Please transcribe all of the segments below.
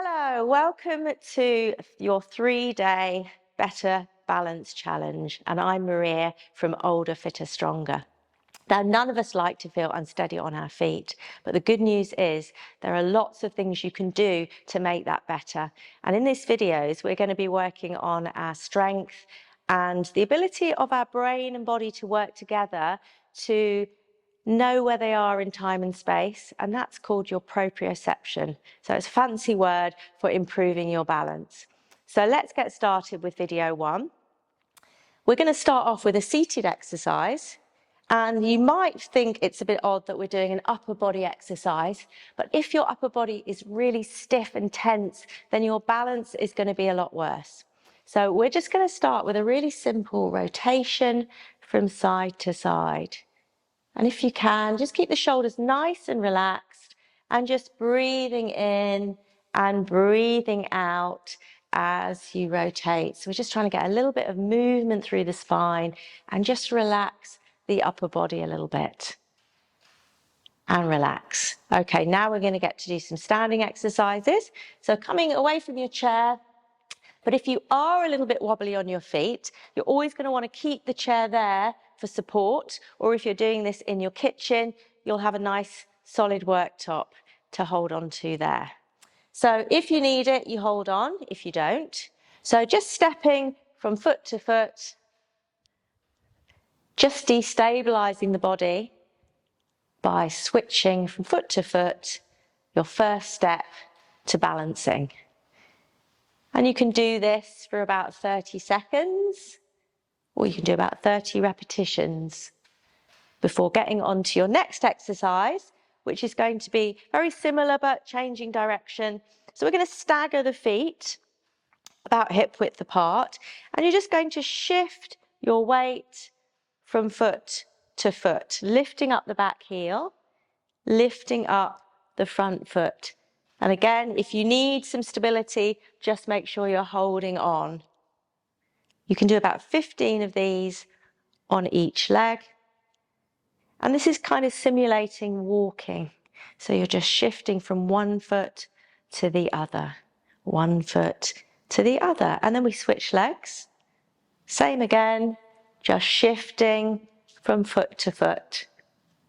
Hello, welcome to your 3-day Better Balance Challenge. And I'm Maria from Older, Fitter, Stronger. Now, none of us like to feel unsteady on our feet, but the good news is there are lots of things you can do to make that better. And in these videos, we're going to be working on our strength and the ability of our brain and body to work together to know where they are in time and space, and that's called your proprioception. So it's a fancy word for improving your balance. So let's get started with video 1. We're going to start off with a seated exercise, and you might think it's a bit odd that we're doing an upper body exercise, but if your upper body is really stiff and tense, then your balance is going to be a lot worse. So we're just going to start with a really simple rotation from side to side. And if you can, just keep the shoulders nice and relaxed and just breathing in and breathing out as you rotate. So we're just trying to get a little bit of movement through the spine and just relax the upper body a little bit. And relax. Okay, now we're going to get to do some standing exercises. So coming away from your chair, but if you are a little bit wobbly on your feet, you're always going to want to keep the chair there for support, or if you're doing this in your kitchen, you'll have a nice solid worktop to hold on to there. So if you need it, you hold on. If you don't, so just stepping from foot to foot, just destabilizing the body by switching from foot to foot, your first step to balancing. And you can do this for about 30 seconds, or you can do about 30 repetitions before getting on to your next exercise, which is going to be very similar but changing direction. So we're going to stagger the feet about hip width apart, and you're just going to shift your weight from foot to foot, lifting up the back heel, lifting up the front foot. And again, if you need some stability, just make sure you're holding on. You can do about 15 of these on each leg. And this is kind of simulating walking. So you're just shifting from one foot to the other, one foot to the other. And then we switch legs. Same again, just shifting from foot to foot.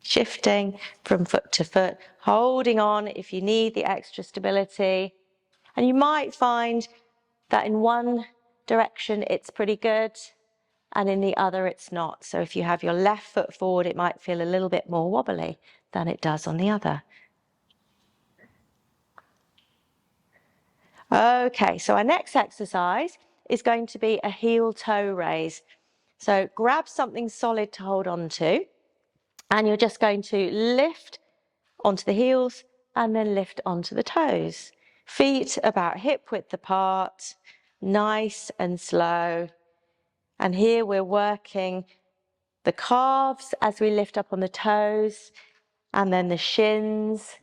Shifting from foot to foot, holding on if you need the extra stability. And you might find that in one direction it's pretty good, and in the other it's not. So if you have your left foot forward, it might feel a little bit more wobbly than it does on the other. Okay, so our next exercise is going to be a heel-toe raise. So grab something solid to hold on to, and you're just going to lift onto the heels and then lift onto the toes. Feet about hip width apart, nice and slow. And here we're working the calves as we lift up on the toes, and then the shins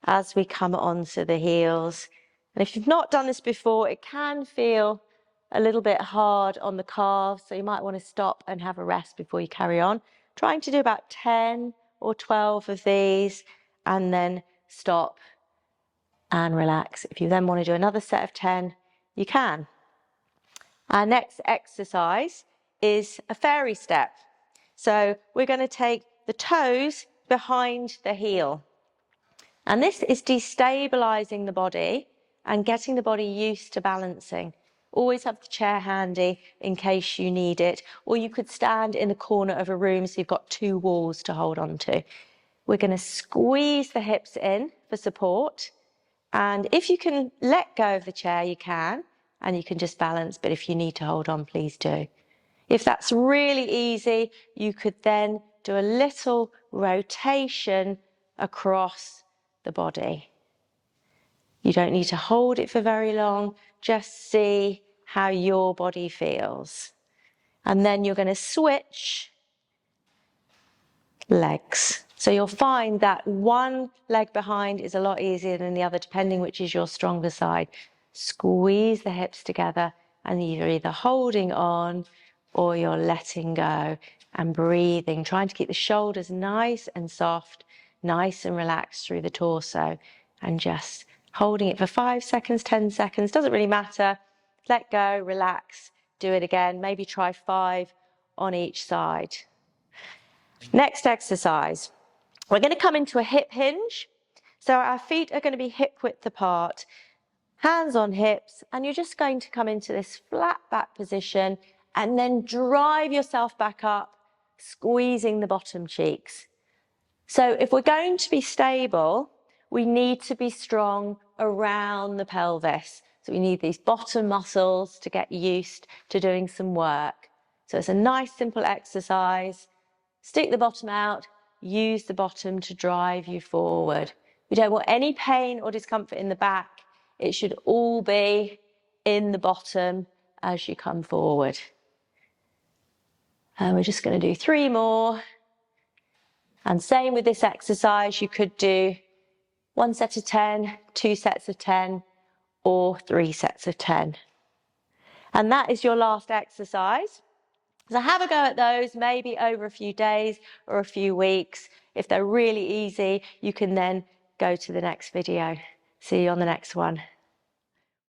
as we come onto the heels. And if you've not done this before, it can feel a little bit hard on the calves, so you might want to stop and have a rest before you carry on. Trying to do about 10 or 12 of these, and then stop and relax. If you then want to do another set of 10, you can. Our next exercise is a fairy step. So we're going to take the toes behind the heel. And this is destabilizing the body and getting the body used to balancing. Always have the chair handy in case you need it, or you could stand in the corner of a room so you've got 2 walls to hold on to. We're going to squeeze the hips in for support, and if you can let go of the chair, you can, and you can just balance, but if you need to hold on, please do. If that's really easy, you could then do a little rotation across the body. You don't need to hold it for very long, just see how your body feels. And then you're going to switch legs. So you'll find that one leg behind is a lot easier than the other, depending which is your stronger side. Squeeze the hips together, and you're either holding on or you're letting go and breathing, trying to keep the shoulders nice and soft, nice and relaxed through the torso, and just Holding it for 5 seconds, 10 seconds, doesn't really matter. Let go, relax, do it again. Maybe try 5 on each side. Next exercise, we're going to come into a hip hinge. So our feet are going to be hip width apart, hands on hips, and you're just going to come into this flat back position and then drive yourself back up, squeezing the bottom cheeks. So if we're going to be stable, we need to be strong around the pelvis. So we need these bottom muscles to get used to doing some work. So it's a nice simple exercise. Stick the bottom out, use the bottom to drive you forward. We don't want any pain or discomfort in the back. It should all be in the bottom as you come forward. And we're just going to do 3 more. And same with this exercise, you could do 1 set of 10, 2 sets of 10, or 3 sets of 10. And that is your last exercise. So have a go at those, maybe over a few days or a few weeks. If they're really easy, you can then go to the next video. See you on the next one.